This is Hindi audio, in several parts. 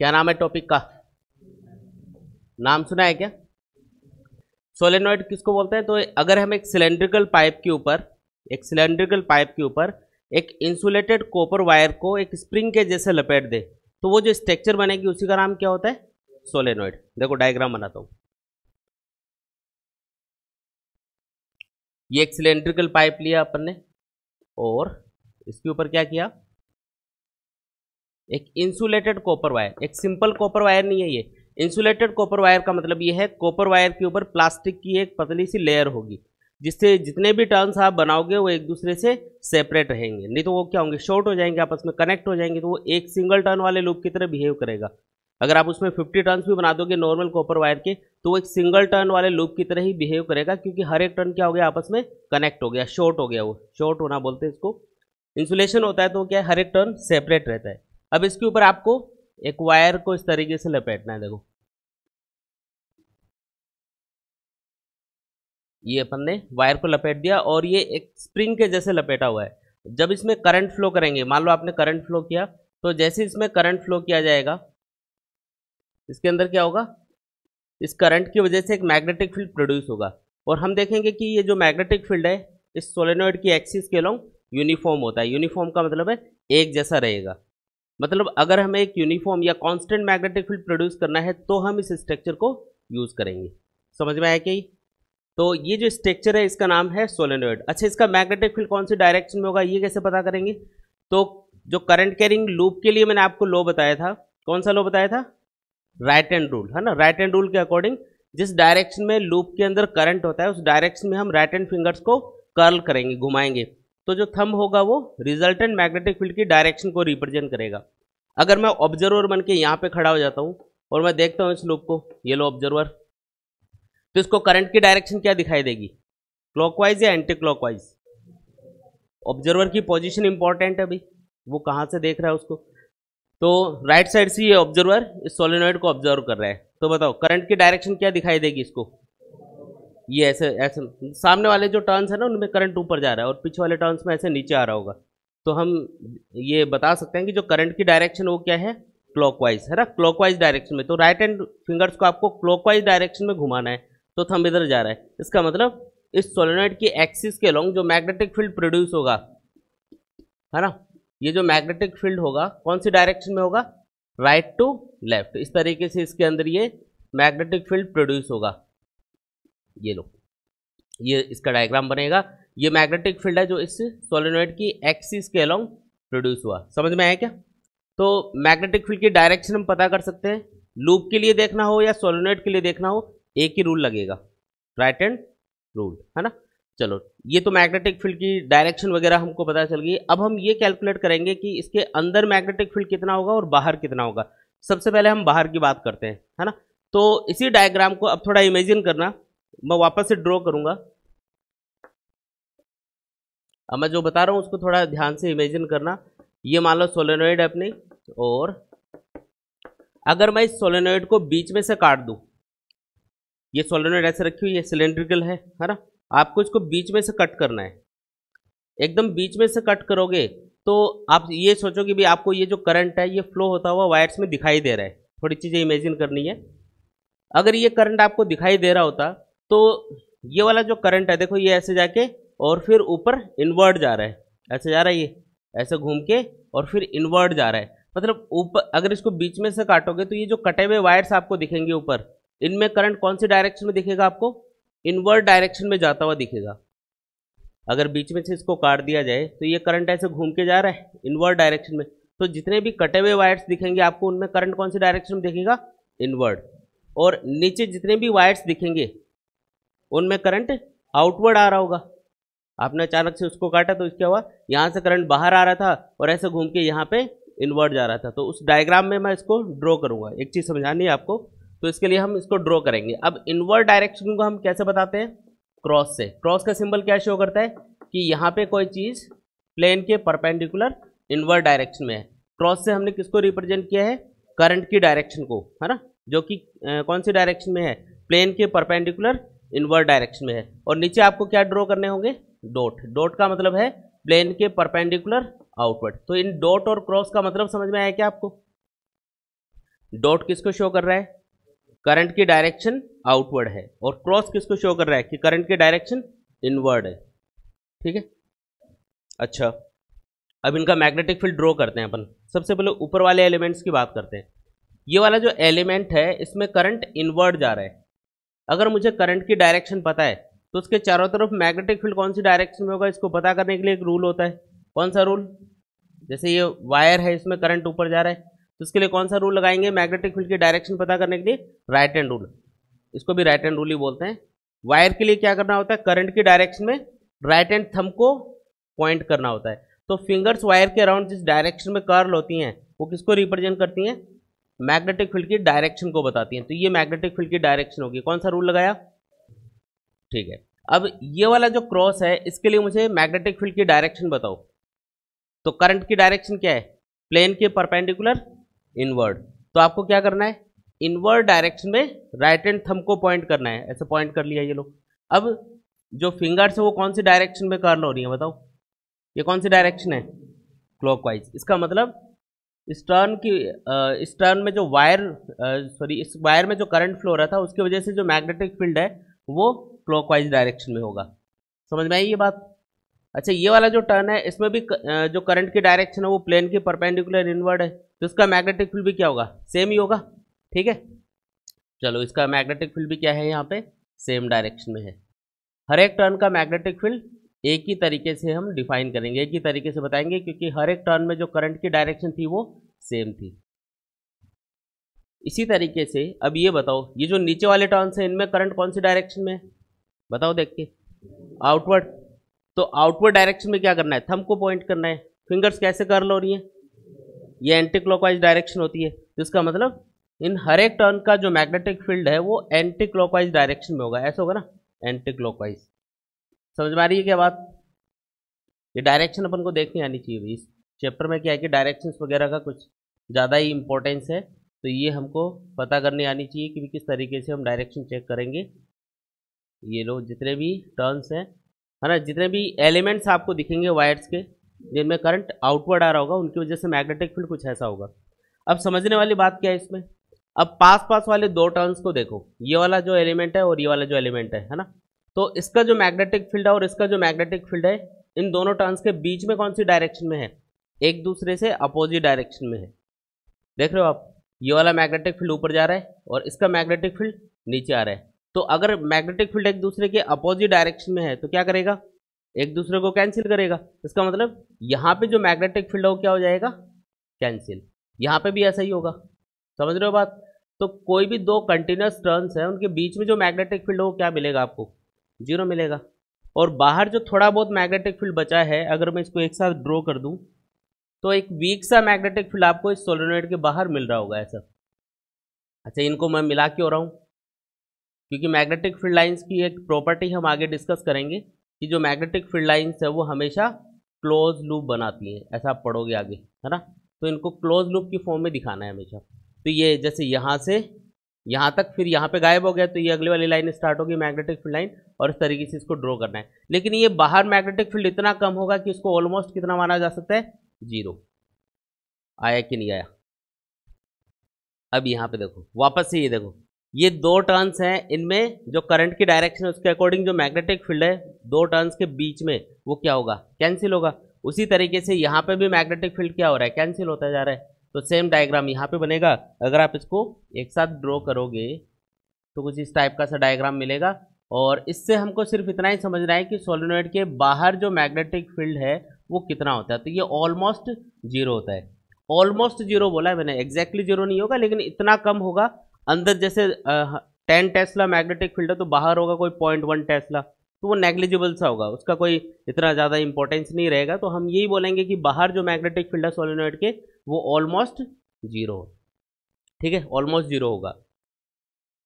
क्या नाम है टॉपिक का? नाम सुना है क्या? सोलेनॉइड किसको बोलते हैं? तो अगर हम एक सिलेंड्रिकल पाइप के ऊपर एक इंसुलेटेड कॉपर वायर को एक स्प्रिंग के जैसे लपेट दे तो वो जो स्ट्रक्चर बनेगी उसी का नाम क्या होता है? सोलेनॉइड। देखो डायग्राम बनाता हूं। ये एक सिलेंड्रिकल पाइप लिया अपन ने और इसके ऊपर क्या किया? एक इंसुलेटेड कॉपर वायर, एक सिंपल कॉपर वायर नहीं है ये। इंसुलेटेड कॉपर वायर का मतलब ये है कॉपर वायर के ऊपर प्लास्टिक की एक पतली सी लेयर होगी जिससे जितने भी टर्न्स आप बनाओगे वो एक दूसरे से सेपरेट रहेंगे, नहीं तो वो क्या होंगे? शॉर्ट हो जाएंगे, आपस में कनेक्ट हो जाएंगे, तो वो एक सिंगल टर्न वाले लूप की तरह बिहेव करेगा। अगर आप उसमें 50 टर्न्स भी बना दोगे नॉर्मल कॉपर वायर के तो वो एक सिंगल टर्न वाले लूप की तरह ही बिहेव करेगा, क्योंकि हर एक टर्न क्या हो गया? आपस में कनेक्ट हो गया, शॉर्ट हो गया। वो शॉर्ट होना बोलते हैं इसको। इंसुलेशन होता है तो क्या है? हर एक टर्न सेपरेट रहता है। अब इसके ऊपर आपको एक वायर को इस तरीके से लपेटना है। देखो ये अपन ने वायर को लपेट दिया और ये एक स्प्रिंग के जैसे लपेटा हुआ है। जब इसमें करंट फ्लो करेंगे, मान लो आपने करंट फ्लो किया, तो जैसे इसमें करंट फ्लो किया जाएगा इसके अंदर क्या होगा? इस करंट की वजह से एक मैग्नेटिक फील्ड प्रोड्यूस होगा और हम देखेंगे कि ये जो मैग्नेटिक फील्ड है इस सोलेनॉइड की एक्सिस के अलोंग यूनिफॉर्म होता है। यूनिफॉर्म का मतलब है एक जैसा रहेगा। मतलब अगर हमें एक यूनिफॉर्म या कांस्टेंट मैग्नेटिक फील्ड प्रोड्यूस करना है तो हम इस स्ट्रक्चर को यूज करेंगे। समझ में आया क्या? तो ये जो स्ट्रक्चर है इसका नाम है सोलेनॉइड। अच्छा, इसका मैग्नेटिक फील्ड कौन सी डायरेक्शन में होगा ये कैसे पता करेंगे? तो जो करंट कैरिंग लूप के लिए मैंने आपको लॉ बताया था, कौन सा लॉ बताया था? राइट हैंड रूल, है ना। राइट हैंड रूल के अकॉर्डिंग जिस डायरेक्शन में लूप के अंदर करंट होता है उस डायरेक्शन में हम राइट हैंड फिंगर्स को कर्ल करेंगे, घुमाएंगे, तो जो थंब होगा वो रिजल्टेंट मैग्नेटिक फील्ड की डायरेक्शन को रिप्रेजेंट करेगा। अगर मैं ऑब्जर्वर बन के यहाँ पे खड़ा हो जाता हूँ और मैं देखता हूँ इस लूप को, ये लो ऑब्जर्वर, तो इसको करंट की डायरेक्शन क्या दिखाई देगी? क्लॉकवाइज या एंटी क्लॉकवाइज? ऑब्जर्वर की पोजीशन इंपॉर्टेंट है भाई, वो कहाँ से देख रहा है उसको। तो राइट साइड से ये ऑब्जर्वर इस सोलेनॉइड को ऑब्जर्व कर रहा है, तो बताओ करंट की डायरेक्शन क्या दिखाई देगी इसको? ये ऐसे ऐसे सामने वाले जो टर्न्स है ना उनमें करंट ऊपर जा रहा है और पीछे वाले टर्न्स में ऐसे नीचे आ रहा होगा। तो हम ये बता सकते हैं कि जो करंट की डायरेक्शन वो क्या है? क्लॉकवाइज, है ना, क्लॉकवाइज डायरेक्शन में। तो राइट हैंड फिंगर्स को आपको क्लॉकवाइज डायरेक्शन में घुमाना है, तो थंब इधर जा रहा है। इसका मतलब इस सोलेनॉइड की एक्सिस के अलोंग जो मैग्नेटिक फील्ड प्रोड्यूस होगा, है ना, ये जो मैग्नेटिक फील्ड होगा कौन सी डायरेक्शन में होगा? Right to left. इस तरीके से इसके अंदर ये मैग्नेटिक फील्ड प्रोड्यूस होगा। ये लो, ये इसका डायग्राम बनेगा। ये मैग्नेटिक फील्ड है जो इस सोलेनॉइड की एक्सिस के अलोंग प्रोड्यूस हुआ। समझ में आया क्या? तो मैग्नेटिक फील्ड की डायरेक्शन हम पता कर सकते हैं। लूप के लिए देखना हो या सोलेनॉइड के लिए देखना हो एक ही रूल लगेगा, राइट हैंड रूल, है ना। चलो, ये तो मैग्नेटिक फील्ड की डायरेक्शन वगैरह हमको पता चल गई। अब हम ये कैलकुलेट करेंगे कि इसके अंदर मैग्नेटिक फील्ड कितना होगा और बाहर कितना होगा। सबसे पहले हम बाहर की बात करते हैं, है ना। तो इसी डायग्राम को अब थोड़ा इमेजिन करना, मैं वापस से ड्रॉ करूंगा। अब मैं जो बता रहा हूं उसको थोड़ा ध्यान से इमेजिन करना। ये मान लो सोलेनॉइड है अपनी, और अगर मैं इस सोलेनॉइड को बीच में से काट दूं, ये सोलेनॉइड ऐसे रखी हुई है, सिलेंड्रिकल है ना। आपको इसको बीच में से कट करना है। एकदम बीच में से कट करोगे तो आप ये सोचो कि भाई आपको ये जो करंट है ये फ्लो होता हुआ वायर्स में दिखाई दे रहा है। थोड़ी चीज़ें इमेजिन करनी है। अगर ये करंट आपको दिखाई दे रहा होता तो ये वाला जो करंट है देखो, ये ऐसे जाके और फिर ऊपर इनवर्ट जा रहा है, ऐसे जा रहा है, ये ऐसे घूम के और फिर इनवर्ट जा रहा है। मतलब ऊपर अगर इसको बीच में से काटोगे तो ये जो कटे हुए वायर्स आपको दिखेंगे ऊपर, इनमें करंट कौन सी डायरेक्शन में दिखेगा? आपको इनवर्ट डायरेक्शन में जाता हुआ दिखेगा। अगर बीच में से इसको काट दिया जाए तो ये करंट ऐसे घूम के जा रहा है इनवर्ट डायरेक्शन में, तो जितने भी कटे हुए वायर्स दिखेंगे आपको उनमें करंट कौन सी डायरेक्शन में दिखेगा? इनवर्ट। और नीचे जितने भी वायर्स दिखेंगे उनमें करंट आउटवर्ड आ रहा होगा। आपने अचानक से उसको काटा तो क्या हुआ? यहाँ से करंट बाहर आ रहा था और ऐसे घूम के यहाँ पे इन्वर्ट जा रहा था। तो उस डायग्राम में मैं इसको ड्रॉ करूंगा। एक चीज़ समझानी है आपको, तो इसके लिए हम इसको ड्रॉ करेंगे। अब इनवर्ट डायरेक्शन को हम कैसे बताते हैं? क्रॉस से। क्रॉस का सिंबल क्या शो करता है कि यहाँ पे कोई चीज़ प्लेन के परपेंडिकुलर इनवर्ट डायरेक्शन में है। क्रॉस से हमने किसको रिप्रेजेंट किया है? करंट की डायरेक्शन को, है ना, जो कि कौन सी डायरेक्शन में है? प्लेन के परपेंडिकुलर इनवर्ट डायरेक्शन में है। और नीचे आपको क्या ड्रॉ करने होंगे? डॉट। डॉट का मतलब है प्लेन के परपेंडिकुलर आउटवर्ड। तो इन डॉट और क्रॉस का मतलब समझ में आया क्या आपको? डॉट किसको शो कर रहा है, करंट की डायरेक्शन आउटवर्ड है, और क्रॉस किसको शो कर रहा है कि करंट की डायरेक्शन इनवर्ड है। ठीक है, अच्छा अब इनका मैग्नेटिक फील्ड ड्रॉ करते हैं अपन। सबसे पहले ऊपर वाले एलिमेंट्स की बात करते हैं। ये वाला जो एलिमेंट है इसमें करंट इनवर्ड जा रहा है। अगर मुझे करंट की डायरेक्शन पता है तो उसके चारों तरफ मैग्नेटिक फील्ड कौन सी डायरेक्शन में होगा, इसको पता करने के लिए एक रूल होता है। कौन सा रूल, जैसे ये वायर है इसमें करंट ऊपर जा रहा है तो इसके लिए कौन सा रूल लगाएंगे, मैग्नेटिक फील्ड की डायरेक्शन पता करने के लिए राइट हैंड रूल, इसको भी राइट हैंड रूल ही बोलते हैं। वायर के लिए क्या करना होता है, करंट की डायरेक्शन में राइट हैंड थंब को पॉइंट करना होता है। तो फिंगर्स वायर के अराउंड जिस डायरेक्शन में कर्ल होती हैं वो किसको रिप्रेजेंट करती हैं, मैग्नेटिक फील्ड की डायरेक्शन को बताती हैं। तो ये मैग्नेटिक फील्ड की डायरेक्शन होगी। कौन सा रूल लगाया, ठीक है। अब ये वाला जो क्रॉस है इसके लिए मुझे मैग्नेटिक फील्ड की डायरेक्शन बताओ। तो करंट की डायरेक्शन क्या है, प्लेन के परपेंडिकुलर इनवर्ड। तो आपको क्या करना है, इनवर्ड डायरेक्शन में राइट हैंड थंब को पॉइंट करना है। ऐसे पॉइंट कर लिया ये लोग। अब जो फिंगर्स है वो कौन सी डायरेक्शन में कर्ल हो रही है बताओ, ये कौन सी डायरेक्शन है, क्लॉकवाइज। इसका मतलब इस टर्न में जो इस वायर में जो करंट फ्लो रहा था उसकी वजह से जो मैग्नेटिक फील्ड है वो क्लॉकवाइज डायरेक्शन में होगा। समझ में आई ये बात। अच्छा ये वाला जो टर्न है इसमें भी जो करंट की डायरेक्शन है वो प्लेन के परपेंडिकुलर इनवर्ड है, तो इसका मैग्नेटिक फील्ड भी क्या होगा, सेम ही होगा। ठीक है, चलो इसका मैग्नेटिक फील्ड भी क्या है, यहाँ पे सेम डायरेक्शन में है। हर एक टर्न का मैग्नेटिक फील्ड एक ही तरीके से हम डिफाइन करेंगे, एक ही तरीके से बताएंगे, क्योंकि हर एक टर्न में जो करंट की डायरेक्शन थी वो सेम थी। इसी तरीके से अब ये बताओ, ये जो नीचे वाले टर्न्स हैं इनमें करंट कौन सी डायरेक्शन में है, बताओ देख के, आउटवर्ड। तो आउटवर्ड डायरेक्शन में क्या करना है, थंब को पॉइंट करना है। फिंगर्स कैसे कर्ल हो रही हैं, ये एंटी क्लॉकवाइज डायरेक्शन होती है। तो इसका मतलब इन हर एक टर्न का जो मैग्नेटिक फील्ड है वो एंटी क्लॉकवाइज डायरेक्शन में होगा। ऐसा होगा ना, एंटी क्लॉकवाइज। समझ में आ रही है क्या बात। ये डायरेक्शन अपन को देखनी आनी चाहिए। इस चैप्टर में क्या है कि डायरेक्शंस वगैरह का कुछ ज़्यादा ही इंपॉर्टेंस है, तो ये हमको पता करनी आनी चाहिए कि किस तरीके से हम डायरेक्शन चेक करेंगे। ये लो जितने भी टर्न्स हैं, है ना, जितने भी एलिमेंट्स आपको दिखेंगे वायर्स के जिनमें करंट आउटवर्ड आ रहा होगा उनकी वजह से मैग्नेटिक फील्ड कुछ ऐसा होगा। अब समझने वाली बात क्या है इसमें, अब पास पास वाले दो टर्न्स को देखो, ये वाला जो एलिमेंट है और ये वाला जो एलिमेंट है ना, तो इसका जो मैग्नेटिक फील्ड है और इसका जो मैग्नेटिक फील्ड है इन दोनों टर्न्स के बीच में कौन सी डायरेक्शन में है, एक दूसरे से अपोजिट डायरेक्शन में है। देख रहे हो आप, ये वाला मैग्नेटिक फील्ड ऊपर जा रहा है और इसका मैग्नेटिक फील्ड नीचे आ रहा है। तो अगर मैग्नेटिक फील्ड एक दूसरे के अपोजिट डायरेक्शन में है तो क्या करेगा, एक दूसरे को कैंसिल करेगा। इसका मतलब यहाँ पे जो मैग्नेटिक फील्ड है वो क्या हो जाएगा, कैंसिल। यहाँ पे भी ऐसा ही होगा। समझ रहे हो बात। तो कोई भी दो कंटिन्यूस टर्न्स हैं उनके बीच में जो मैग्नेटिक फील्ड है वो क्या मिलेगा आपको, जीरो मिलेगा। और बाहर जो थोड़ा बहुत मैग्नेटिक फील्ड बचा है, अगर मैं इसको एक साथ ड्रॉ कर दूं तो एक वीक सा मैग्नेटिक फील्ड आपको इस सोलेनोइड के बाहर मिल रहा होगा ऐसा। अच्छा इनको मैं मिला क्यों हो रहा हूँ, क्योंकि मैग्नेटिक फील्ड लाइंस की एक प्रॉपर्टी हम आगे डिस्कस करेंगे कि जो मैग्नेटिक फील्ड लाइंस है वो हमेशा क्लोज लूप बनाती हैं, ऐसा आप पढ़ोगे आगे, है ना। तो इनको क्लोज लूप की फॉर्म में दिखाना है हमेशा। तो ये जैसे यहाँ से यहाँ तक, फिर यहाँ पे गायब हो गया तो ये अगली वाली लाइन स्टार्ट होगी मैग्नेटिक फील्ड लाइन, और इस तरीके से इसको ड्रॉ करना है। लेकिन ये बाहर मैग्नेटिक फील्ड इतना कम होगा कि इसको ऑलमोस्ट कितना माना जा सकता है, जीरो। आया कि नहीं आया। अब यहाँ पे देखो वापस से, ये देखो ये दो टर्न्स हैं, इनमें जो करंट की डायरेक्शन है उसके अकॉर्डिंग जो मैग्नेटिक फील्ड है दो टर्न्स के बीच में वो क्या होगा, कैंसिल होगा। उसी तरीके से यहाँ पे भी मैग्नेटिक फील्ड क्या हो रहा है, कैंसिल होता जा रहा है। तो सेम डायग्राम यहाँ पे बनेगा। अगर आप इसको एक साथ ड्रॉ करोगे तो कुछ इस टाइप का सा डायग्राम मिलेगा। और इससे हमको सिर्फ इतना ही समझना है कि सोलेनोइड के बाहर जो मैग्नेटिक फील्ड है वो कितना होता है। तो ये ऑलमोस्ट जीरो होता है। ऑलमोस्ट जीरो बोला है मैंने, एग्जैक्टली जीरो नहीं होगा लेकिन इतना कम होगा। अंदर जैसे 10 टेस्ला मैग्नेटिक फील्ड है तो बाहर होगा कोई 0.1 टेस्ला, तो वो नेग्लिजिबल सा होगा, उसका कोई इतना ज़्यादा इंपॉर्टेंस नहीं रहेगा। तो हम यही बोलेंगे कि बाहर जो मैग्नेटिक फील्ड है सोलेनोइड के वो ऑलमोस्ट जीरो हो। ठीक है, ऑलमोस्ट जीरो होगा।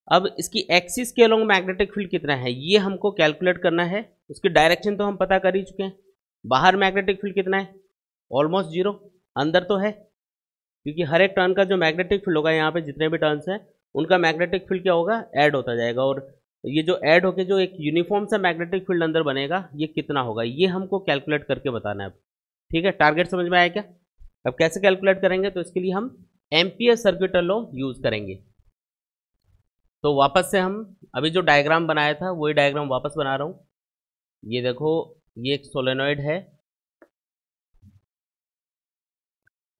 अब इसकी एक्सिस के अलोंग मैग्नेटिक फील्ड कितना है ये हमको कैलकुलेट करना है। उसकी डायरेक्शन तो हम पता कर ही चुके हैं। बाहर मैग्नेटिक फील्ड कितना है, ऑलमोस्ट जीरो। अंदर तो है क्योंकि हर एक टर्न का जो मैग्नेटिक फील्ड होगा, यहाँ पे जितने भी टर्न्स हैं उनका मैग्नेटिक फील्ड क्या होगा, ऐड होता जाएगा। और ये जो ऐड होके जो एक यूनिफॉर्म सा मैग्नेटिक फील्ड अंदर बनेगा ये कितना होगा, ये हमको कैलकुलेट करके बताना है अब। ठीक है, टारगेट समझ में आया क्या। अब कैसे कैलकुलेट करेंगे, तो इसके लिए हम एम्पियर सर्किट लॉ यूज करेंगे। तो वापस से हम अभी जो डायग्राम बनाया था वही डायग्राम वापस बना रहा हूँ। ये देखो, ये एक सोलेनॉइड है,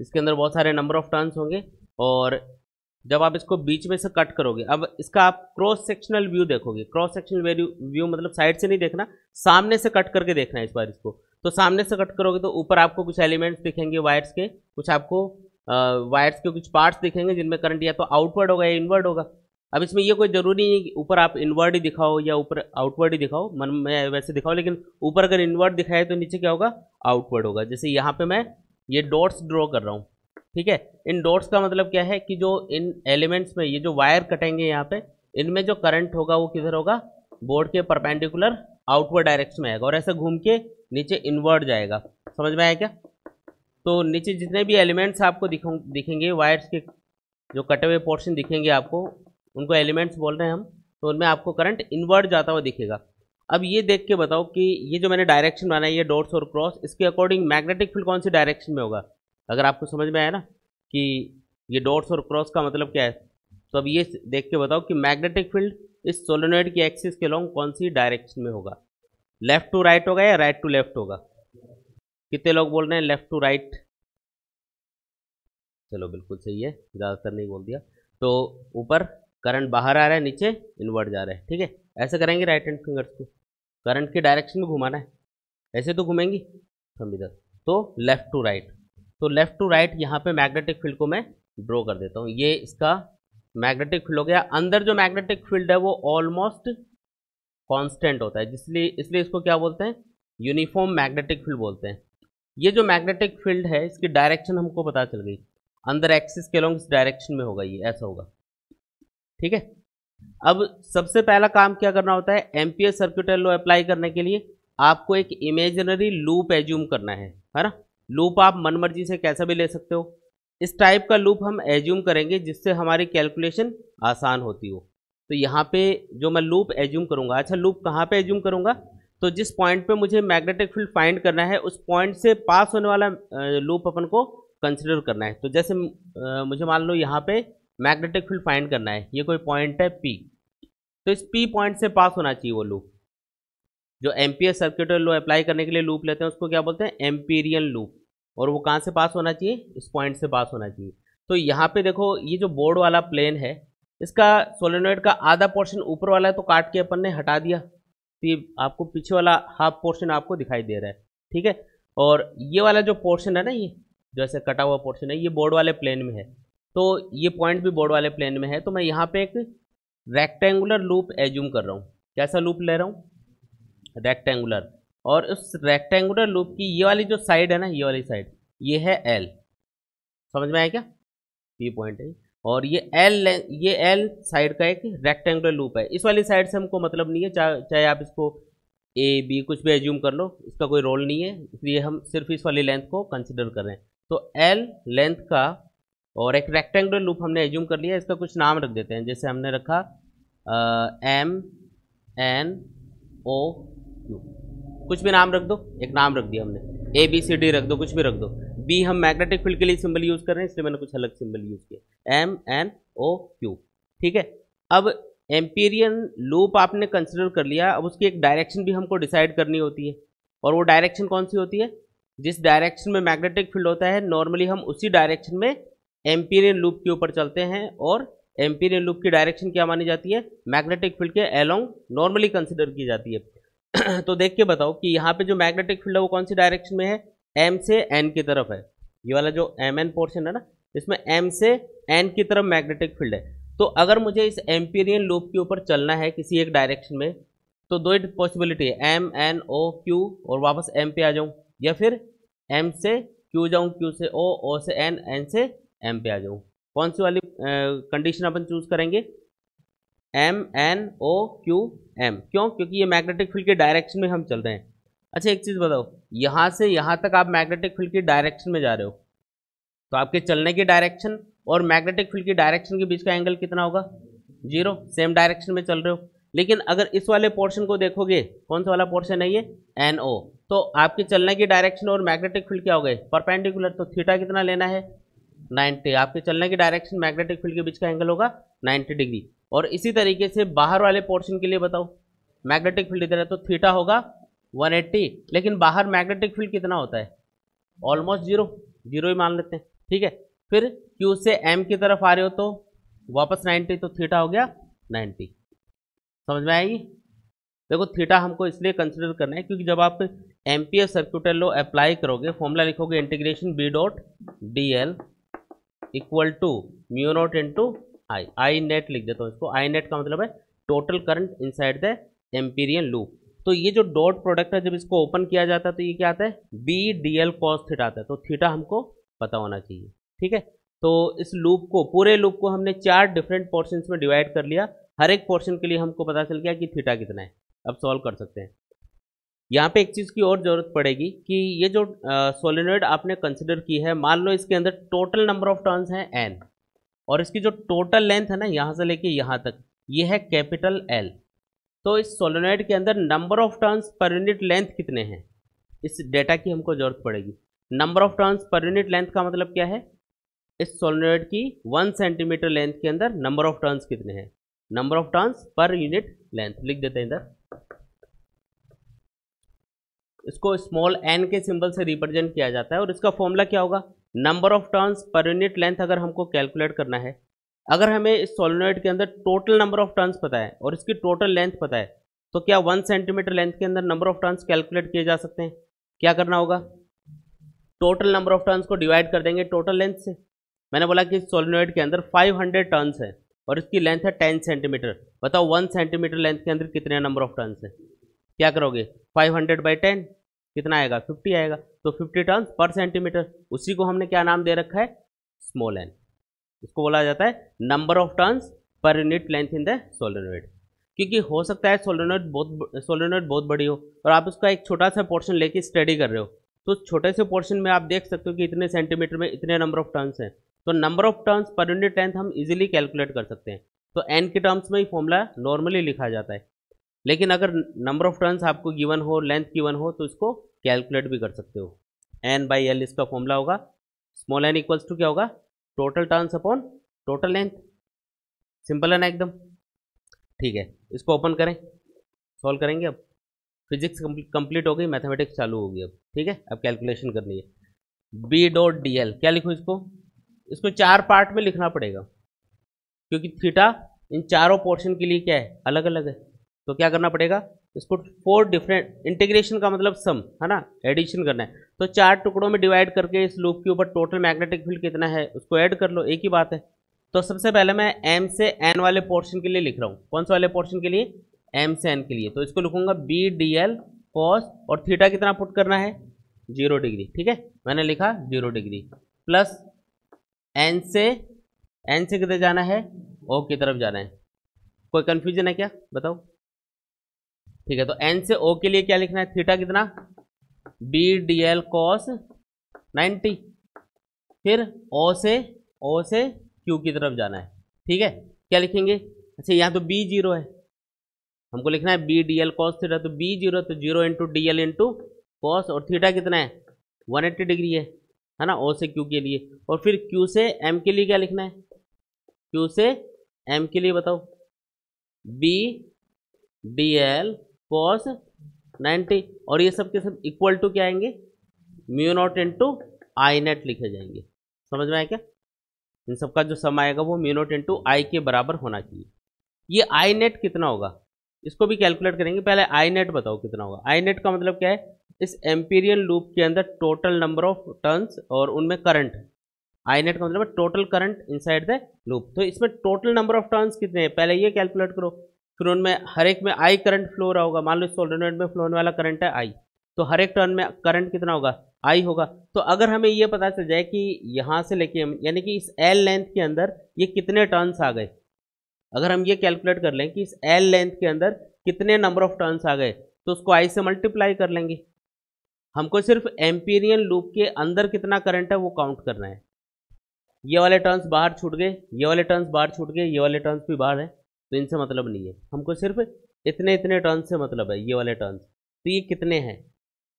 इसके अंदर बहुत सारे नंबर ऑफ टर्न्स होंगे, और जब आप इसको बीच में से कट करोगे, अब इसका आप क्रॉस सेक्शनल व्यू देखोगे। क्रॉस सेक्शनल व्यू मतलब साइड से नहीं देखना, सामने से कट करके देखना है इस बार इसको। तो सामने से कट करोगे तो ऊपर आपको कुछ एलिमेंट्स दिखेंगे वायर्स के, कुछ आपको वायर्स के कुछ पार्ट्स दिखेंगे जिनमें करंट या तो आउटवर्ड होगा या इनवर्ड होगा। अब इसमें ये कोई जरूरी नहीं है कि ऊपर आप इनवर्ड ही दिखाओ या ऊपर आउटवर्ड ही दिखाओ, मन में वैसे दिखाओ, लेकिन ऊपर अगर इनवर्ड दिखाए तो नीचे क्या होगा, आउटवर्ड होगा। जैसे यहाँ पे मैं ये डॉट्स ड्रॉ कर रहा हूँ, ठीक है। इन डॉट्स का मतलब क्या है कि जो इन एलिमेंट्स में ये जो वायर कटेंगे यहाँ पे, इनमें जो करंट होगा वो किधर होगा, बोर्ड के परपेंडिकुलर आउटवर्ड डायरेक्शन में आएगा और ऐसा घूम के नीचे इनवर्ड जाएगा। समझ में आया क्या? तो नीचे जितने भी एलिमेंट्स आपको दिखेंगे वायर्स के, जो कटे हुए पोर्शन दिखेंगे आपको, उनको एलिमेंट्स बोल रहे हैं हम, तो उनमें आपको करंट इनवर्ड जाता हुआ दिखेगा। अब ये देख के बताओ कि ये जो मैंने डायरेक्शन बनाया, ये डॉट्स और क्रॉस, इसके अकॉर्डिंग मैग्नेटिक फील्ड कौन सी डायरेक्शन में होगा। अगर आपको समझ में आया ना कि ये डॉट्स और क्रॉस का मतलब क्या है, तो अब ये देख के बताओ कि मैग्नेटिक फील्ड इस सोलेनॉइड की एक्सिस के लॉन्ग कौन सी डायरेक्शन में होगा। लेफ्ट टू राइट होगा या राइट टू लेफ्ट होगा? कितने लोग बोल रहे हैं लेफ्ट टू राइट? चलो बिल्कुल सही है, ज़्यादातर नहीं बोल दिया। तो ऊपर करंट बाहर आ रहा है, नीचे इनवर्ट जा रहा है, ठीक है। ऐसे करेंगे राइट हैंड फिंगर्स को, करंट की डायरेक्शन में घुमाना है, ऐसे तो घूमेंगी हम इधर, तो लेफ्ट टू राइट। तो लेफ्ट टू राइट यहाँ पे मैग्नेटिक फील्ड को मैं ड्रॉ कर देता हूँ। ये इसका मैग्नेटिक फील्ड हो गया। अंदर जो मैग्नेटिक फील्ड है वो ऑलमोस्ट कांस्टेंट होता है, इसलिए इसको क्या बोलते हैं, यूनिफॉर्म मैग्नेटिक फील्ड बोलते हैं। ये जो मैग्नेटिक फील्ड है इसकी डायरेक्शन हमको पता चल गई, अंदर एक्सिस के अलॉन्ग इस डायरेक्शन में होगा, ये ऐसा होगा, ठीक है। अब सबसे पहला काम क्या करना होता है, एम्पियर सर्किट लॉ अप्लाई करने के लिए आपको एक इमेजिनरी लूप एज्यूम करना है ना। लूप आप मनमर्जी से कैसा भी ले सकते हो। इस टाइप का लूप हम एज्यूम करेंगे जिससे हमारी कैलकुलेशन आसान होती हो। तो यहाँ पे जो मैं लूप एज्यूम करूँगा, अच्छा लूप कहाँ पे एज्यूम करूँगा, तो जिस पॉइंट पे मुझे मैग्नेटिक फील्ड फाइंड करना है उस पॉइंट से पास होने वाला लूप अपन को कंसिडर करना है। तो जैसे मुझे मान लो यहाँ पे मैग्नेटिक फील्ड फाइंड करना है, ये कोई पॉइंट है P, तो इस P पॉइंट से पास होना चाहिए वो लूप। जो एम्पियर सर्किट लॉ अप्लाई करने के लिए लूप लेते हैं उसको क्या बोलते हैं, एम्पीरियन लूप। और वो कहाँ से पास होना चाहिए, इस पॉइंट से पास होना चाहिए। तो यहाँ पे देखो, ये जो बोर्ड वाला प्लेन है, इसका सोलेनॉइड का आधा पोर्शन ऊपर वाला है तो काट के अपन ने हटा दिया, तो ये आपको पीछे वाला हाफ पोर्शन आपको दिखाई दे रहा है, ठीक है। और ये वाला जो पोर्शन है ना, ये जो ऐसे कटा हुआ पोर्शन है, ये बोर्ड वाले प्लेन में है, तो ये पॉइंट भी बोर्ड वाले प्लेन में है। तो मैं यहाँ पे एक रेक्टेंगुलर लूप एज्यूम कर रहा हूँ। कैसा लूप ले रहा हूँ, रेक्टेंगुलर। और उस रेक्टेंगुलर लूप की ये वाली जो साइड है ना, ये वाली साइड, ये है L। समझ में आया क्या, ये पॉइंट है, और ये L साइड का एक रेक्टेंगुलर लूप है। इस वाली साइड से हमको मतलब नहीं है, चाहे आप इसको A B कुछ भी एज्यूम कर लो, इसका कोई रोल नहीं है, इसलिए हम सिर्फ इस वाली लेंथ को कंसिडर कर रहे हैं। तो L लेंथ का और एक रेक्टेंगुलर लूप हमने एज्यूम कर लिया, इसका कुछ नाम रख देते हैं। जैसे हमने रखा MNO Q, कुछ भी नाम रख दो, एक नाम रख दिया हमने, ABCD रख दो, कुछ भी रख दो। B हम मैग्नेटिक फील्ड के लिए सिंबल यूज कर रहे हैं, इसलिए मैंने कुछ अलग सिंबल यूज किया, MNO Q, ठीक है। अब एम्पीरियन लूप आपने कंसिडर कर लिया, अब उसकी एक डायरेक्शन भी हमको डिसाइड करनी होती है। और वो डायरेक्शन कौन सी होती है, जिस डायरेक्शन में मैग्नेटिक फील्ड होता है नॉर्मली हम उसी डायरेक्शन में एम्पीरियन लूप के ऊपर चलते हैं। और एम्पीरियन लूप की डायरेक्शन क्या मानी जाती है, मैग्नेटिक फील्ड के अलोंग नॉर्मली कंसिडर की जाती है। तो देख के बताओ कि यहाँ पे जो मैग्नेटिक फील्ड है वो कौन सी डायरेक्शन में है, M से N की तरफ है। ये वाला जो MN पोर्शन है ना, इसमें M से N की तरफ मैग्नेटिक फील्ड है। तो अगर मुझे इस एम्पीरियन लूप के ऊपर चलना है किसी एक डायरेक्शन में, तो दो ही पॉसिबिलिटी है, MNO Q और वापस M पे आ जाऊँ, या फिर M से Q जाऊँ, Q से O, O से N, N से M पे आ जाऊँ। कौन सी वाली कंडीशन अपन चूज करेंगे, MNO Q M। क्यों, क्योंकि ये मैग्नेटिक फील्ड के डायरेक्शन में हम चल रहे हैं। अच्छा एक चीज़ बताओ, यहाँ से यहाँ तक आप मैग्नेटिक फील्ड की डायरेक्शन में जा रहे हो, तो आपके चलने की डायरेक्शन और मैग्नेटिक फील्ड की डायरेक्शन के बीच का एंगल कितना होगा, 0, सेम डायरेक्शन में चल रहे हो। लेकिन अगर इस वाले पोर्शन को देखोगे, कौन सा वाला पोर्शन है ये, NO, तो आपके चलने की डायरेक्शन और मैग्नेटिक फील्ड क्या हो गए, परपेंडिकुलर। तो थीटा कितना लेना है, 90, आपके चलने की डायरेक्शन मैग्नेटिक फील्ड के बीच का एंगल होगा 90 डिग्री। और इसी तरीके से बाहर वाले पोर्शन के लिए बताओ, मैग्नेटिक फील्ड इधर है तो थीटा होगा 180, लेकिन बाहर मैग्नेटिक फील्ड कितना होता है, ऑलमोस्ट जीरो, जीरो ही मान लेते हैं, ठीक है। फिर Q से M की तरफ आ रहे हो तो वापस 90, तो थीटा हो गया 90। समझ में आएगी? देखो थीटा हमको इसलिए कंसिडर करना है क्योंकि जब आप एम्पियर सर्क्यूटल लॉ अप्लाई करोगे, फॉर्मूला लिखोगे integration B dot d l equal to mu naught into I, I net लिख देता हूँ इसको। आई नेट का मतलब है total current inside the amperian loop. तो ये जो डॉट प्रोडक्ट है जब इसको ओपन किया जाता है तो ये क्या आता है, B d l cos theta आता है। तो थीटा हमको पता होना चाहिए, ठीक है। तो इस लूप को, पूरे लूप को हमने 4 डिफरेंट पोर्शंस में डिवाइड कर लिया। हर एक पोर्शन के लिए हमको पता चल गया कि थीटा कितना है। अब सॉल्व कर सकते हैं। यहाँ पे एक चीज़ की और ज़रूरत पड़ेगी कि ये जो सोलेनॉइड आपने कंसिडर की है, मान लो इसके अंदर टोटल नंबर ऑफ टर्न्स हैं n, और इसकी जो टोटल लेंथ है ना यहाँ से लेके यहाँ तक, ये है कैपिटल L। तो इस सोलेनॉइड के अंदर number of turns per unit length कितने हैं, इस डेटा की हमको ज़रूरत पड़ेगी। Number of turns per unit length का मतलब क्या है, इस सोलेनॉइड की 1 सेंटीमीटर लेंथ के अंदर नंबर ऑफ टर्न्स कितने हैं, number of turns per unit length लिख देते हैं इधर। इसको स्मॉल n के सिंबल से रिप्रेजेंट किया जाता है और इसका फॉर्मूला क्या होगा, number of turns per unit length अगर हमको कैलकुलेट करना है, अगर हमें इस सोलेनॉइड के अंदर टोटल नंबर ऑफ टर्न्स पता है और इसकी टोटल लेंथ पता है, तो क्या 1 सेंटीमीटर लेंथ के अंदर नंबर ऑफ टर्न्स कैलकुलेट किए जा सकते हैं। क्या करना होगा, टोटल नंबर ऑफ टर्न्स को डिवाइड कर देंगे टोटल लेंथ से। मैंने बोला कि सोलेनॉइड के अंदर 500 टर्न्स है और इसकी लेंथ है 10 सेंटीमीटर। बताओ 1 सेंटीमीटर लेंथ के अंदर कितने नंबर ऑफ टर्न्स है। क्या करोगे, 500/10 कितना आएगा, 50 आएगा। तो 50 टर्न्स पर सेंटीमीटर, उसी को हमने क्या नाम दे रखा है, स्मॉल n। इसको बोला जाता है number of turns per unit length in the solenoid. क्योंकि हो सकता है सोलेनॉइड बहुत बड़ी हो और आप उसका एक छोटा सा पोर्शन लेके स्टडी कर रहे हो, तो छोटे से पोर्शन में आप देख सकते हो कि इतने सेंटीमीटर में इतने नंबर ऑफ टर्न्स हैं। तो number of turns per unit length हम इजीली कैलकुलेट कर सकते हैं। तो n के टर्म्स में ही फॉर्मूला नॉर्मली लिखा जाता है, लेकिन अगर नंबर ऑफ टर्न्स आपको गिवन हो, लेंथ गिवन हो, तो इसको कैलकुलेट भी कर सकते हो। n/l इसका फॉर्मूला होगा, स्मॉल n इक्वल्स टू क्या होगा, total turns upon total length. Simple है ना एकदम, ठीक है। इसको ओपन करें, सॉल्व करेंगे। अब फिजिक्स कंप्लीट हो गई, मैथमेटिक्स चालू होगी अब, ठीक है। अब कैलकुलेशन करनी है। बी डॉट डी एल क्या लिखूँ इसको 4 पार्ट में लिखना पड़ेगा क्योंकि थीटा इन चारों पोर्शन के लिए क्या है, अलग अलग है। तो क्या करना पड़ेगा, इसको 4 डिफरेंट, इंटीग्रेशन का मतलब सम है ना, एडिशन करना है। तो 4 टुकड़ों में डिवाइड करके इस लूप के ऊपर टोटल मैग्नेटिक फील्ड कितना है उसको ऐड कर लो, एक ही बात है। तो सबसे पहले मैं m से n वाले पोर्शन के लिए लिख रहा हूँ। कौन से वाले पोर्शन के लिए, m से n के लिए। तो इसको लिखूंगा बी डी एल कॉस, और थीटा कितना पुट करना है, 0 डिग्री, ठीक है। मैंने लिखा 0 डिग्री, प्लस n से किधर जाना है, o की तरफ जाना है। कोई कंफ्यूजन है क्या, बताओ, ठीक है। तो n से o के लिए क्या लिखना है, थीटा कितना, बी डी एल कॉस 90, फिर o से q की तरफ जाना है, ठीक है। क्या लिखेंगे, अच्छा यहाँ तो b 0 है, हमको लिखना है B d l cos theta, तो b 0 तो 0 into d l into cos, और थीटा कितना है 180 डिग्री है ना, o से q के लिए। और फिर q से m के लिए क्या लिखना है, q से m के लिए बताओ, b डी एल कॉस 90, और ये सब के सब इक्वल टू क्या आएंगे, म्यू नॉट इंटू आई नेट लिखे जाएंगे। समझ में आया क्या, इन सबका जो सम आएगा वो म्यू नॉट इंटू आई के बराबर होना चाहिए। ये आई नेट कितना होगा इसको भी कैलकुलेट करेंगे। पहले आई नेट बताओ कितना होगा। आई नेट का मतलब क्या है, इस एम्पीरियल लूप के अंदर टोटल नंबर ऑफ टर्न्स और उनमें करंट। आई नेट का मतलब है total current inside the loop. तो इसमें टोटल नंबर ऑफ टर्न्स कितने हैं पहले ये कैलकुलेट करो, फिर उनमें हर एक में आई करंट फ्लो रहा होगा। मान लो सोलेनॉइड में फ्लो होने वाला करंट है आई, तो हर एक टर्न में करंट कितना होगा, आई होगा। तो अगर हमें ये पता चल जाए कि यहाँ से लेके हम, यानी कि इस एल लेंथ के अंदर ये कितने टर्न्स आ गए, अगर हम ये कैलकुलेट कर लें कि इस एल लेंथ के अंदर कितने नंबर ऑफ टर्न्स आ गए, तो उसको आई से मल्टीप्लाई कर लेंगे। हमको सिर्फ एम्पीरियन लूप के अंदर कितना करंट है वो काउंट करना है। ये वाले टर्न्स बाहर छूट गए, ये वाले टर्न्स बाहर छूट गए, ये वाले टर्न्स भी बाहर है, तो इनसे मतलब नहीं है। हमको सिर्फ इतने इतने टर्न्स से मतलब है, ये वाले टर्न्स। तो ये कितने हैं,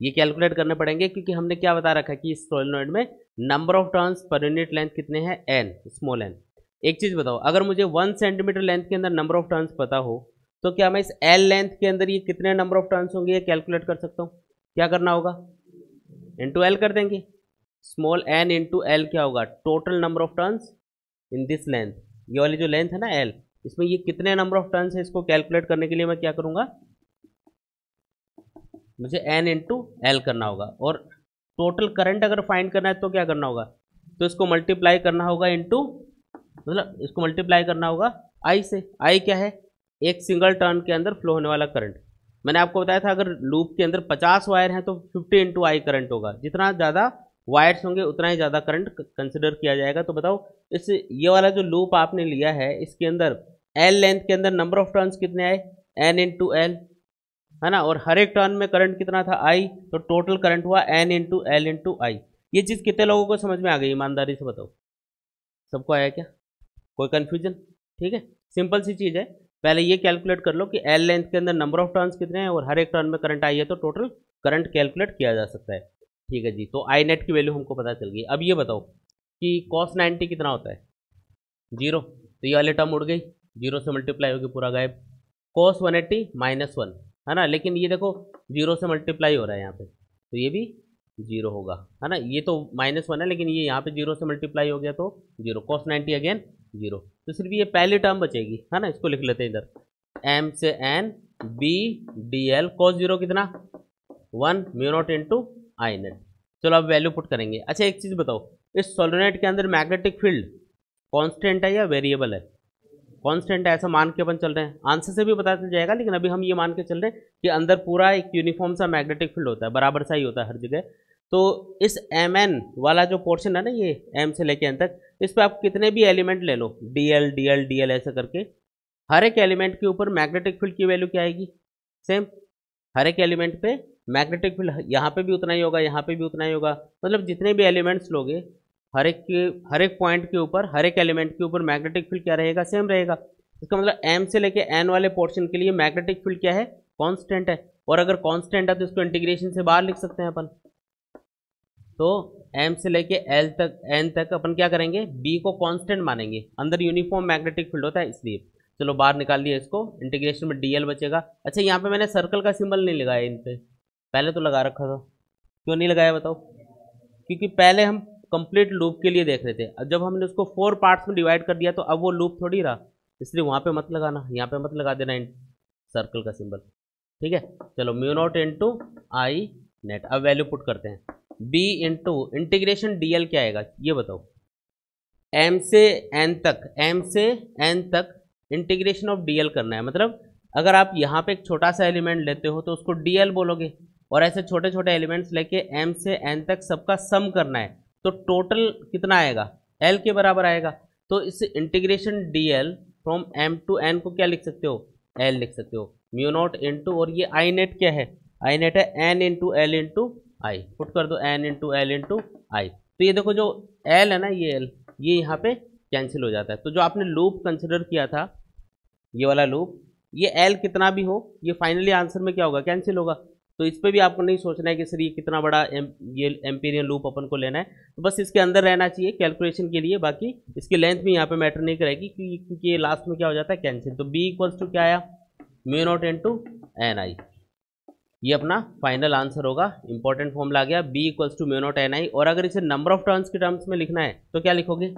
ये कैलकुलेट करने पड़ेंगे क्योंकि हमने क्या बता रखा है कि इस सोलेनॉइड में number of turns per unit length कितने हैं, n, स्मॉल n। एक चीज बताओ, अगर मुझे 1 सेंटीमीटर लेंथ के अंदर नंबर ऑफ टर्न्स पता हो तो क्या मैं इस l लेंथ के अंदर ये कितने नंबर ऑफ टर्न्स होंगे ये कैलकुलेट कर सकता हूँ? क्या करना होगा, इंटू एल कर देंगे। स्मॉल n इंटू एल क्या होगा, total number of turns in this length. ये वाली जो लेंथ है ना l, इसमें ये कितने नंबर ऑफ टर्न्स है इसको कैलकुलेट करने के लिए मैं क्या करूंगा, मुझे n इंटू एल करना होगा। और टोटल करंट अगर फाइंड करना है तो क्या करना होगा, तो इसको मल्टीप्लाई करना होगा इंटू, मतलब इसको मल्टीप्लाई करना होगा I से। I क्या है, एक सिंगल टर्न के अंदर फ्लो होने वाला करंट। मैंने आपको बताया था अगर लूप के अंदर 50 वायर हैं तो 50 इंटू आई करंट होगा। जितना ज़्यादा वायर्स होंगे उतना ही ज़्यादा करंट कंसिडर किया जाएगा। तो बताओ इस ये वाला जो लूप आपने लिया है इसके अंदर एल लेंथ के अंदर नंबर ऑफ टर्न्स कितने आए, एन इंटू एल, है ना। और हर एक टर्न में करंट कितना था, आई, तो टोटल करंट हुआ एन इंटू एल इंटू आई। ये चीज़ कितने लोगों को समझ में आ गई, ईमानदारी से बताओ, सबको आया क्या, कोई कन्फ्यूजन? ठीक है, सिंपल सी चीज़ है। पहले ये कैलकुलेट कर लो कि एल लेंथ के अंदर नंबर ऑफ टर्न्स कितने हैं और हर एक टर्न में करंट आई है तो टोटल करंट कैलकुलेट किया जा सकता है। ठीक है जी, तो आई नेट की वैल्यू हमको पता चल गई। अब ये बताओ कि cos 90 कितना होता है, 0, तो ये वाले टर्म उड़ गई, 0 से मल्टीप्लाई होगी पूरा गायब। cos 180 -1, है ना, लेकिन ये देखो 0 से मल्टीप्लाई हो रहा है यहाँ पे, तो ये भी 0 होगा, है ना। ये तो -1 है लेकिन ये यहाँ पे 0 से मल्टीप्लाई हो गया तो 0, cos 90 अगेन 0। तो सिर्फ ये पहली टर्म बचेगी, है ना, इसको लिख लेते हैं इधर, m से n b dl cos 0 कितना 1 म्यू नॉट इंटू आई नेट। चलो अब वैल्यू पुट करेंगे। अच्छा एक चीज़ बताओ, इस सोलेनोइड के अंदर मैग्नेटिक फील्ड कांस्टेंट है या वेरिएबल है? कांस्टेंट है, ऐसा मान के अपन चल रहे हैं। आंसर से भी पता चल जाएगा लेकिन अभी हम ये मान के चल रहे हैं कि अंदर पूरा एक यूनिफॉर्म सा मैग्नेटिक फील्ड होता है, बराबर सा ही होता है हर जगह। तो इस एम एन वाला जो पोर्शन है ना, ये एम से लेके एन तक, इस पर आप कितने भी एलिमेंट ले लो, D L D L D L ऐसा करके, हर एक एलिमेंट के ऊपर मैग्नेटिक फील्ड की वैल्यू क्या आएगी, सेम। हर एक एलिमेंट पे मैग्नेटिक फील्ड यहाँ पे भी उतना ही होगा, यहाँ पे भी उतना ही होगा। मतलब जितने भी एलिमेंट्स लोगे हर एक पॉइंट के ऊपर, हर एक एलिमेंट के ऊपर मैग्नेटिक फील्ड क्या रहेगा, सेम रहेगा। इसका मतलब m से लेके n वाले पोर्शन के लिए मैग्नेटिक फील्ड क्या है, कांस्टेंट है। और अगर कांस्टेंट है तो इसको इंटीग्रेशन से बाहर लिख सकते हैं अपन। तो m से लेके l तक n तक अपन क्या करेंगे, b को कांस्टेंट मानेंगे, अंदर यूनिफॉर्म मैग्नेटिक फील्ड होता है इसलिए। चलो बाहर निकाल लिया इसको, इंटीग्रेशन में dl बचेगा। अच्छा यहाँ पे मैंने सर्कल का सिंबल नहीं लगाया इन पे, पहले तो लगा रखा था, क्यों नहीं लगाया बताओ? क्योंकि पहले हम कंप्लीट लूप के लिए देख रहे थे, अब जब हमने उसको 4 पार्ट्स में डिवाइड कर दिया तो अब वो लूप थोड़ी रहा, इसलिए वहाँ पे मत लगाना, यहाँ पे मत लगा देना सर्कल का सिंबल। ठीक है, चलो म्यू नॉट इंटू आई नेट। अब वैल्यू पुट करते हैं, b इंटू इंटीग्रेशन dl क्या आएगा ये बताओ, m से n तक इंटीग्रेशन ऑफ dl करना है। मतलब अगर आप यहाँ पे एक छोटा सा एलिमेंट लेते हो तो उसको dl बोलोगे, और ऐसे छोटे छोटे एलिमेंट्स लेके m से n तक सबका सम करना है, तो टोटल कितना आएगा, l के बराबर आएगा। तो इस integration dl from m to n को क्या लिख सकते हो, l लिख सकते हो, म्यू नॉट इंटू, और ये आई नेट क्या है, आई नेट है n इंटू एल इंटू आई। पुट कर दो n इंटू एल इंटू आई। तो ये देखो जो l है ना, ये l ये यहाँ पे कैंसिल हो जाता है। तो जो आपने लूप कंसिडर किया था, ये वाला लूप, ये l कितना भी हो ये फाइनली आंसर में क्या होगा, कैंसिल होगा। तो इस पर भी आपको नहीं सोचना है कि सर ये कितना बड़ा ये एम्पीरियन लूप अपन को लेना है, तो बस इसके अंदर रहना चाहिए कैलकुलेशन के लिए, बाकी इसकी लेंथ भी यहाँ पे मैटर नहीं करेगी क्योंकि ये लास्ट में क्या हो जाता है, कैंसिल। तो b इक्वल्स टू क्या आया, mu naught into n I, ये अपना फाइनल आंसर होगा। इंपॉर्टेंट फॉर्मूला आ गया, b equals to mu naught n I. और अगर इसे नंबर ऑफ टर्न्स के टर्म्स में लिखना है तो क्या लिखोगे,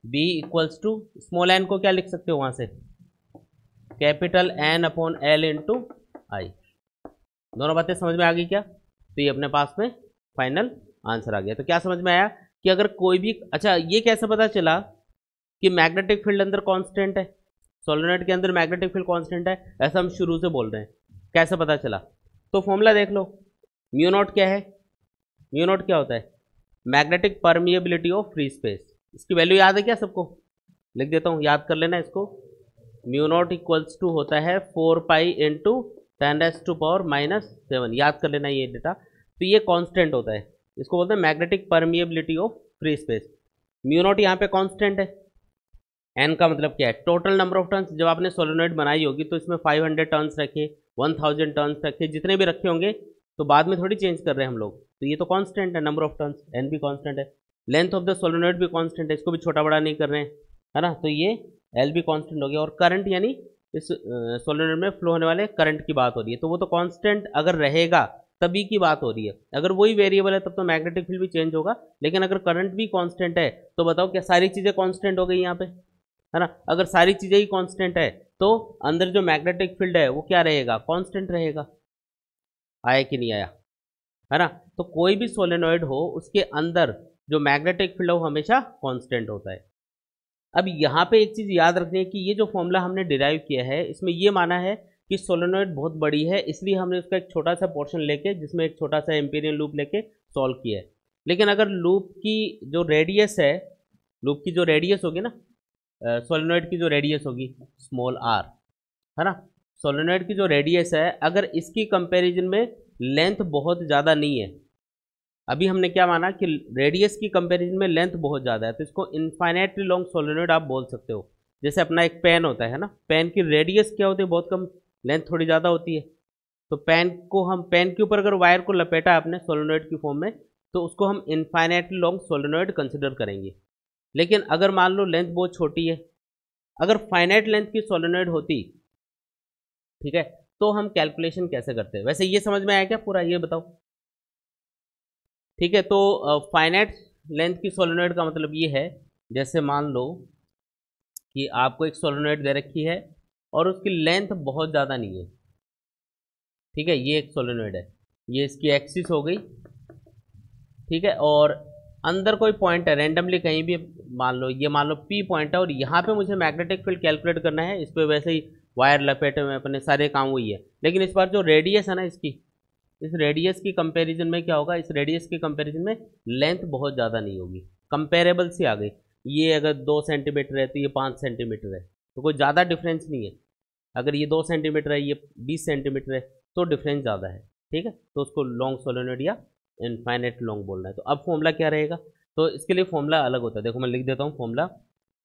b equals to small n को क्या लिख सकते हो वहाँ से, capital N upon L into I. दोनों बातें समझ में आ गई क्या? तो ये अपने पास में फाइनल आंसर आ गया। तो क्या समझ में आया कि अगर कोई भी, अच्छा ये कैसे पता चला कि मैग्नेटिक फील्ड अंदर कांस्टेंट है, सोलेनोइड के अंदर मैग्नेटिक फील्ड कांस्टेंट है, ऐसा हम शुरू से बोल रहे हैं, कैसे पता चला? तो फॉर्मूला देख लो, म्यू नॉट क्या है, म्यू नॉट क्या होता है, magnetic permeability of free space. इसकी वैल्यू याद है क्या सबको? लिख देता हूँ, याद कर लेना इसको। म्यू नॉट इक्वल्स टू होता है 4 पाई इंटू 10⁻⁻⁷, याद कर लेना ये डेटा। तो ये कांस्टेंट होता है, इसको बोलते हैं magnetic permeability of free space. Mu naught यहाँ पे कांस्टेंट है, एन का मतलब क्या है, टोटल नंबर ऑफ टर्न्स। जब आपने सोलेनोइड बनाई होगी तो इसमें 500 टर्न्स रखे, 1000 टर्न्स रखे, जितने भी रखे होंगे तो बाद में थोड़ी चेंज कर रहे हैं हम लोग, तो ये तो कांस्टेंट है, नंबर ऑफ टर्न्स एन भी कांस्टेंट है, लेंथ ऑफ द सोलेनोइड भी कांस्टेंट है, इसको भी छोटा बड़ा नहीं कर रहे हैं, है ना, तो ये एल भी कांस्टेंट हो गया। और करंट यानी इस सोलेनोइड में फ्लो होने वाले करंट की बात हो रही है, तो वो तो कांस्टेंट अगर रहेगा तभी की बात हो रही है। अगर वही वेरिएबल है तब तो मैग्नेटिक फील्ड भी चेंज होगा, लेकिन अगर करंट भी कांस्टेंट है तो बताओ क्या सारी चीज़ें कांस्टेंट हो गई यहाँ पे, है ना। अगर सारी चीज़ें ही कांस्टेंट है तो अंदर जो मैग्नेटिक फील्ड है वो क्या रहेगा, कांस्टेंट रहेगा। आया कि नहीं आया, है ना। तो कोई भी सोलेनोइड हो उसके अंदर जो मैग्नेटिक फील्ड है वो हमेशा कांस्टेंट होता है। अब यहाँ पे एक चीज़ याद रखनी है कि ये जो फॉर्मूला हमने डिराइव किया है इसमें ये माना है कि सोलेनोइड बहुत बड़ी है, इसलिए हमने उसका एक छोटा सा पोर्शन लेके जिसमें एक छोटा सा एम्पीरियन लूप लेके सॉल्व किया है। लेकिन अगर लूप की जो रेडियस है, लूप की जो रेडियस होगी ना, सोलेनोइड की जो रेडियस होगी स्मॉल आर, है ना, सोलेनोइड की जो रेडियस है अगर इसकी कंपैरिजन में लेंथ बहुत ज़्यादा नहीं है, अभी हमने क्या माना कि रेडियस की कंपैरिजन में लेंथ बहुत ज़्यादा है, तो इसको इनफाइनाइटली लॉन्ग सोलेनोइड आप बोल सकते हो। जैसे अपना एक पेन होता है ना, पेन की रेडियस क्या होती है, बहुत कम, लेंथ थोड़ी ज़्यादा होती है। तो पेन को हम, पेन के ऊपर अगर वायर को लपेटा आपने सोलेनोइड की फॉर्म में, तो उसको हम इनफाइनाइटली लॉन्ग सोलेनोइड कंसिडर करेंगे। लेकिन अगर मान लो लेंथ बहुत छोटी है, अगर फाइनाइट लेंथ की सोलेनोइड होती, ठीक है, तो हम कैलकुलेशन कैसे करते हैं। वैसे ये समझ में आया क्या पूरा, ये बताओ। ठीक है, तो फाइनाइट लेंथ की सोलेनोइड का मतलब ये है, जैसे मान लो कि आपको एक सोलेनोइड दे रखी है और उसकी लेंथ बहुत ज़्यादा नहीं है, ठीक है, ये एक सोलेनोइड है, ये इसकी एक्सिस हो गई, ठीक है, और अंदर कोई पॉइंट है रैंडमली कहीं भी, मान लो ये, मान लो पी पॉइंट है और यहाँ पे मुझे मैग्नेटिक फील्ड कैलकुलेट करना है, इस पर वैसे ही वायर लपेटे हुए अपने सारे काम हुई है। लेकिन इस बार जो रेडियस है ना इसकी, इस रेडियस की कंपैरिजन में क्या होगा, इस रेडियस की कंपैरिजन में लेंथ बहुत ज़्यादा नहीं होगी, कंपेरेबल सी आ गई। ये अगर 2 सेंटीमीटर है तो ये 5 सेंटीमीटर है, तो कोई ज़्यादा डिफरेंस नहीं है। अगर ये 2 सेंटीमीटर है, ये 20 सेंटीमीटर है, तो डिफरेंस ज़्यादा है, ठीक है, तो उसको लॉन्ग सोलेनोइड या इनफाइनाइट लॉन्ग बोलना है। तो अब फॉर्मूला क्या रहेगा, तो इसके लिए फॉर्मूला अलग होता है, देखो मैं लिख देता हूँ formula,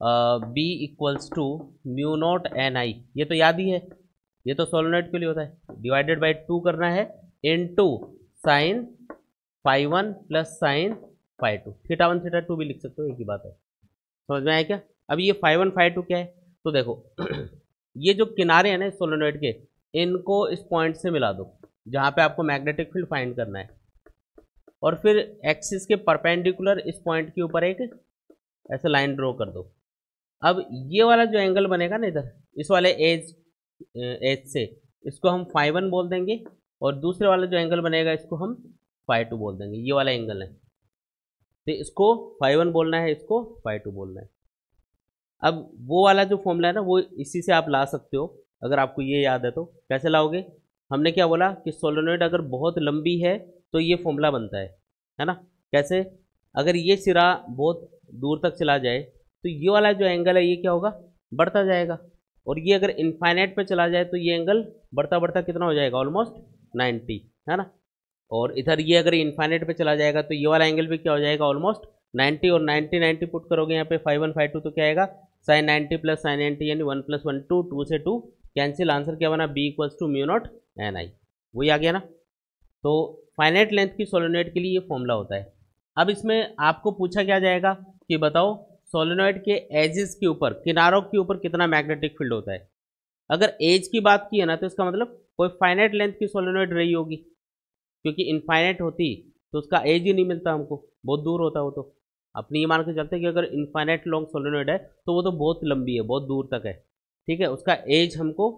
B equals to mu naught n I, ये तो याद ही है, ये तो सोलेनोइड के लिए होता है, डिवाइडेड बाई 2 करना है into sine phi 1 plus sine phi 2, theta 1 theta 2 भी लिख सकते हो, एक ही बात है। समझ में आया क्या। अब ये फाई 1 फाई 2 क्या है, तो देखो ये जो किनारे हैं ना सोलेनोइड के, इनको इस पॉइंट से मिला दो जहाँ पे आपको मैग्नेटिक फील्ड फाइंड करना है, और फिर एक्सिस के परपेंडिकुलर इस पॉइंट के ऊपर एक ऐसे लाइन ड्रॉ कर दो। अब ये वाला जो एंगल बनेगा ना इधर, इस वाले एज से, इसको हम फाई 1 बोल देंगे, और दूसरे वाला जो एंगल बनेगा इसको हम फाई 2 बोल देंगे, ये वाला एंगल है, तो इसको फाई 1 बोलना है, इसको फाई 2 बोलना है। अब वो वाला जो फॉर्मूला है ना वो इसी से आप ला सकते हो, अगर आपको ये याद है तो। कैसे लाओगे, हमने क्या बोला कि सोलेनोइड अगर बहुत लंबी है तो ये फॉर्मूला बनता है ना। कैसे, अगर ये सिरा बहुत दूर तक चला जाए तो ये वाला जो एंगल है ये क्या होगा, बढ़ता जाएगा, और ये अगर इनफाइनाइट पे चला जाए तो ये एंगल बढ़ता बढ़ता कितना हो जाएगा, ऑलमोस्ट 90, है ना। और इधर ये अगर इनफाइनाइट पे चला जाएगा तो ये वाला एंगल भी क्या हो जाएगा, ऑलमोस्ट 90, और 90 90 पुट करोगे यहाँ पे फाई 1 फाई 2 तो क्या आएगा, साइन 90 प्लस साइन 90 यानी 1 प्लस 1 2, 2 से 2 कैंसिल, आंसर क्या बना, B equals to mu naught n I, वही आ गया ना। तो फाइनाइट लेंथ की सोलेनोइड के लिए ये फॉर्मूला होता है। अब इसमें आपको पूछा क्या जाएगा कि बताओ सोलेनोइड के एजेस के ऊपर, किनारों के ऊपर कितना मैग्नेटिक फील्ड होता है। अगर एज की बात की है ना तो इसका मतलब कोई फाइनाइट लेंथ की सोलेनोइड रही होगी, क्योंकि इनफाइनाइट होती तो उसका एज ही नहीं मिलता हमको, बहुत दूर होता वो तो। अपनी ये मान के चलते हैं कि अगर इनफाइनाइट लॉन्ग सोलेनोइड है तो वो तो बहुत लंबी है, बहुत दूर तक है, ठीक है, उसका एज हमको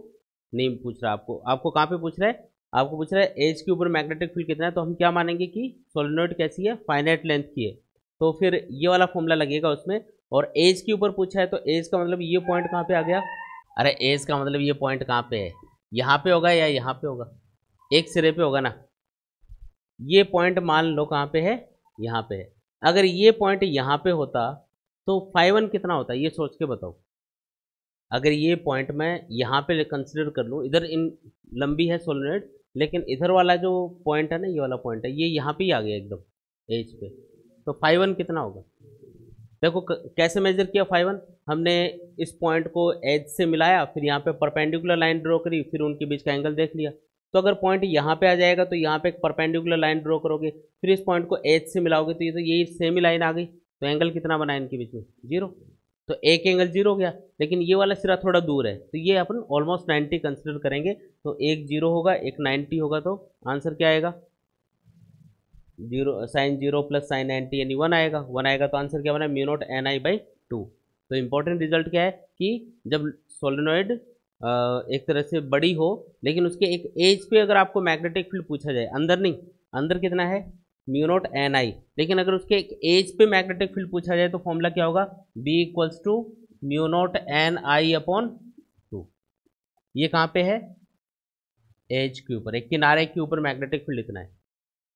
नहीं पूछ रहा, आपको कहाँ पे पूछ रहा है, आपको पूछ रहा है एज के ऊपर मैग्नेटिक फील्ड कितना है, तो हम क्या मानेंगे कि सोलेनोइड कैसी है, फाइनाइट लेंथ की है, तो फिर ये वाला फॉर्मूला लगेगा उसमें। और एज के ऊपर पूछा है तो एज का मतलब ये पॉइंट कहाँ पे आ गया, अरे एज का मतलब ये पॉइंट कहाँ पे है, यहाँ पे होगा या यहाँ पे होगा, एक सिरे पे होगा ना, ये पॉइंट मान लो कहाँ पे है, यहाँ पे है। अगर ये पॉइंट यहाँ पे होता तो फाई 1 कितना होता, ये सोच के बताओ। अगर ये पॉइंट मैं यहाँ पे कंसिडर कर लूँ, इधर इन लंबी है सोलेनोइड, लेकिन इधर वाला जो पॉइंट है ना, ये वाला पॉइंट है, ये यहाँ पे ही आ गया एकदम एज पे, तो फाई 1 कितना होगा। देखो कैसे मेजर किया फाई 1, हमने इस पॉइंट को एज से मिलाया, फिर यहाँ पे परपेंडिकुलर लाइन ड्रॉ करी, फिर उनके बीच का एंगल देख लिया, तो अगर पॉइंट यहाँ पे आ जाएगा तो यहाँ पे एक परपेंडिकुलर लाइन ड्रॉ करोगे, फिर इस पॉइंट को एच से मिलाओगे तो ये सेम ही लाइन आ गई, तो एंगल कितना बना इनके बीच में 0, तो एक एंगल 0 हो गया। लेकिन ये वाला सिरा थोड़ा दूर है तो ये अपन ऑलमोस्ट 90 कंसिडर करेंगे, तो एक 0 होगा एक 90 होगा, तो आंसर क्या आएगा 0 साइन 0 प्लस साइन 90 यानी 1 आएगा, 1 आएगा तो आंसर क्या बना mu naught n I by 2। तो इंपॉर्टेंट रिजल्ट क्या है कि जब सोलेनॉइड एक तरह से बड़ी हो लेकिन उसके एक एज पे अगर आपको मैग्नेटिक फील्ड पूछा जाए, अंदर नहीं, अंदर कितना है म्यू नॉट एन आई, लेकिन अगर उसके एक एज पे मैग्नेटिक फील्ड पूछा जाए तो फॉर्मूला क्या होगा B equals to mu naught n I upon 2। ये कहाँ पे है एज के ऊपर, एक किनारे के ऊपर मैग्नेटिक फील्ड इतना है।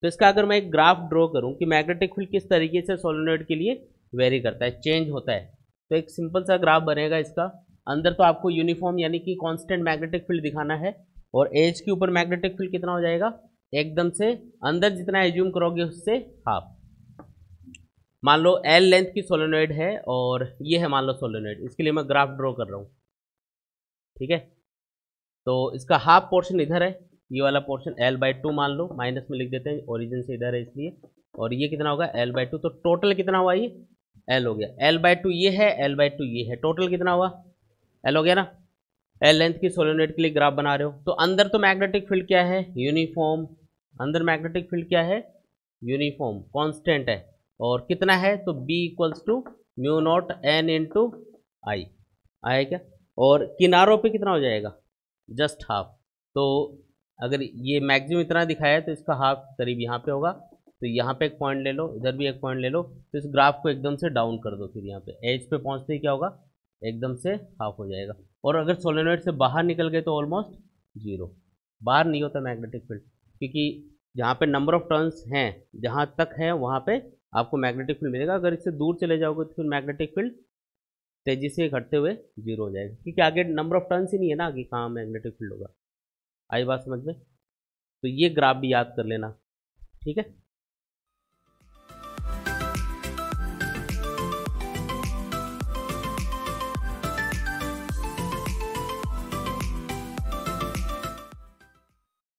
तो इसका अगर मैं एक ग्राफ ड्रॉ करूं कि मैग्नेटिक फील्ड किस तरीके से सोलेनॉइड के लिए वेरी करता है, चेंज होता है, तो एक सिंपल सा ग्राफ बनेगा इसका। अंदर तो आपको यूनिफॉर्म यानी कि कांस्टेंट मैग्नेटिक फील्ड दिखाना है, और एज के ऊपर मैग्नेटिक फील्ड कितना हो जाएगा एकदम से अंदर जितना एज्यूम करोगे उससे हाफ। मान लो एल लेंथ की सोलेनॉइड है और ये है मान लो सोलेनॉइड, इसके लिए मैं ग्राफ ड्रॉ कर रहा हूँ, ठीक है। तो इसका हाफ पोर्शन इधर है, ये वाला पोर्शन एल बाई 2 मान लो, माइनस में लिख देते हैं ओरिजिन से इधर है इसलिए, और ये कितना होगा एल बाई 2, तो टोटल कितना हुआ ये एल हो गया, एल बाई 2 ये है एल बाई 2 ये है, टोटल कितना हुआ एल हो गया ना। एल लेंथ की सोलेनॉइड के लिए ग्राफ बना रहे हो तो अंदर तो मैग्नेटिक फील्ड क्या है यूनिफॉर्म, अंदर मैग्नेटिक फील्ड क्या है यूनिफॉर्म कांस्टेंट है, और कितना है तो B equals to mu naught n into I आया क्या, और किनारों पे कितना हो जाएगा जस्ट हाफ। तो अगर ये मैक्सिमम इतना दिखाया है तो इसका हाफ करीब यहाँ पे होगा, तो यहाँ पे एक पॉइंट ले लो, इधर भी एक पॉइंट ले लो, तो इस ग्राफ को एकदम से डाउन कर दो, फिर यहाँ पे एज पे पहुँचते ही क्या होगा एकदम से हाफ हो जाएगा। और अगर सोलेनॉइड से बाहर निकल गए तो ऑलमोस्ट 0, बाहर नहीं होता मैग्नेटिक फील्ड, क्योंकि जहाँ पे नंबर ऑफ टर्न्स हैं जहाँ तक है वहाँ पे आपको मैग्नेटिक फील्ड मिलेगा, अगर इससे दूर चले जाओगे तो फिर मैग्नेटिक फील्ड तेजी से घटते हुए 0 हो जाएगा, क्योंकि आगे नंबर ऑफ टर्न्स ही नहीं है ना, आगे कहाँ मैग्नेटिक फील्ड होगा। आई बात समझ में, तो ये ग्राफ भी याद कर लेना, ठीक है।